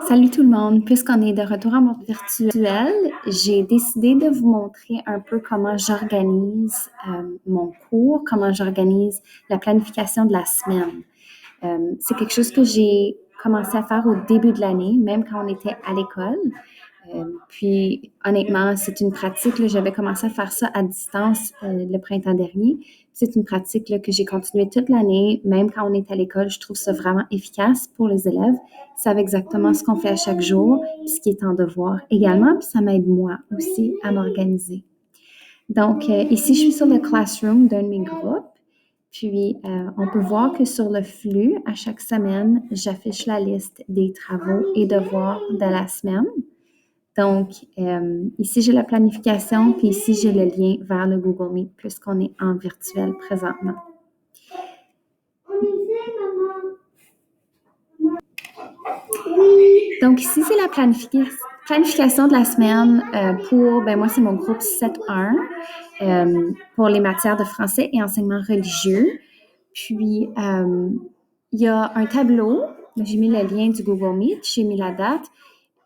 Salut tout le monde, puisqu'on est de retour en mode virtuel, j'ai décidé de vous montrer un peu comment j'organise mon cours, comment j'organise la planification de la semaine. C'est quelque chose que j'ai commencé à faire au début de l'année, même quand on était à l'école. Puis, honnêtement, c'est une pratique, là, j'avais commencé à faire ça à distance le printemps dernier. C'est une pratique là, que j'ai continuée toute l'année, même quand on est à l'école. Je trouve ça vraiment efficace pour les élèves. Ils savent exactement ce qu'on fait à chaque jour, puis ce qui est en devoir également, puis ça m'aide moi aussi à m'organiser. Donc, ici, je suis sur le Classroom d'un de mes groupes. Puis, on peut voir que sur le flux, à chaque semaine, j'affiche la liste des travaux et devoirs de la semaine. Donc, ici, j'ai la planification, puis ici, j'ai le lien vers le Google Meet, puisqu'on est en virtuel présentement. Donc, ici, c'est la planification de la semaine pour, moi, c'est mon groupe 7.1 pour les matières de français et enseignement religieux. Puis, il y a un tableau. J'ai mis le lien du Google Meet, j'ai mis la date.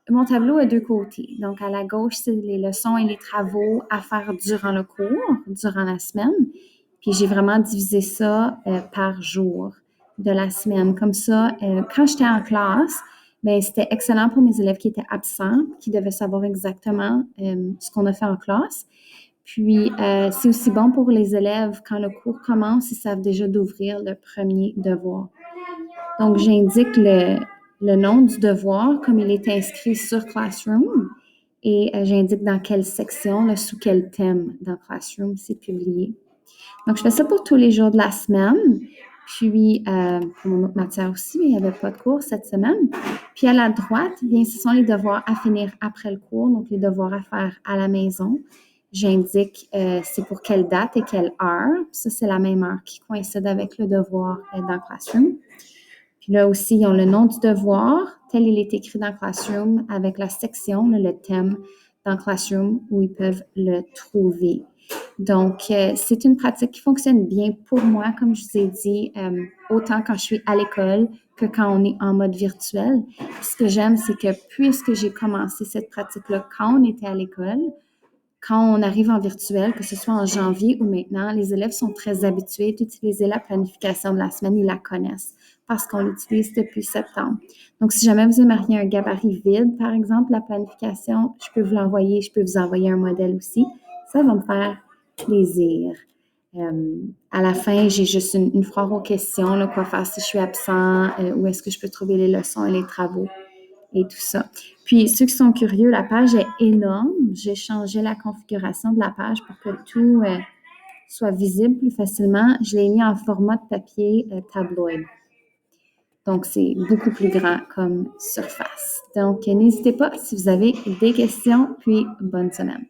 Mon tableau a deux côtés. Donc, à la gauche, c'est les leçons et les travaux à faire durant le cours, durant la semaine. Puis, j'ai vraiment divisé ça par jour de la semaine. Comme ça, quand j'étais en classe, c'était excellent pour mes élèves qui étaient absents, qui devaient savoir exactement ce qu'on a fait en classe. Puis, c'est aussi bon pour les élèves quand le cours commence, ils savent déjà d'ouvrir le premier devoir. Donc, j'indique le nom du devoir comme il est inscrit sur Classroom et j'indique dans quelle section, sous quel thème dans Classroom c'est publié. Donc, je fais ça pour tous les jours de la semaine. Puis, pour mon autre matière aussi, mais il n'y avait pas de cours cette semaine. Puis, à la droite, bien, ce sont les devoirs à finir après le cours, donc les devoirs à faire à la maison. J'indique c'est pour quelle date et quelle heure. Ça, c'est la même heure qui coïncide avec le devoir dans Classroom. Puis là aussi, ils ont le nom du devoir, tel il est écrit dans Classroom, avec la section, le thème dans Classroom où ils peuvent le trouver. Donc, c'est une pratique qui fonctionne bien pour moi, comme je vous ai dit, autant quand je suis à l'école que quand on est en mode virtuel. Puis ce que j'aime, c'est que puisque j'ai commencé cette pratique-là quand on était à l'école, quand on arrive en virtuel, que ce soit en janvier ou maintenant, les élèves sont très habitués d'utiliser la planification de la semaine, ils la connaissent parce qu'on l'utilise depuis septembre. Donc, si jamais vous aimeriez un gabarit vide, par exemple, la planification, je peux vous l'envoyer, je peux vous envoyer un modèle aussi. Ça va me faire plaisir. À la fin, j'ai juste une foire aux questions, là, quoi faire si je suis absent, où est-ce que je peux trouver les leçons et les travaux et tout ça. Puis, ceux qui sont curieux, la page est énorme. J'ai changé la configuration de la page pour que tout soit visible plus facilement. Je l'ai mis en format de papier tabloïd. Donc, c'est beaucoup plus grand comme surface. Donc, n'hésitez pas si vous avez des questions, puis bonne semaine.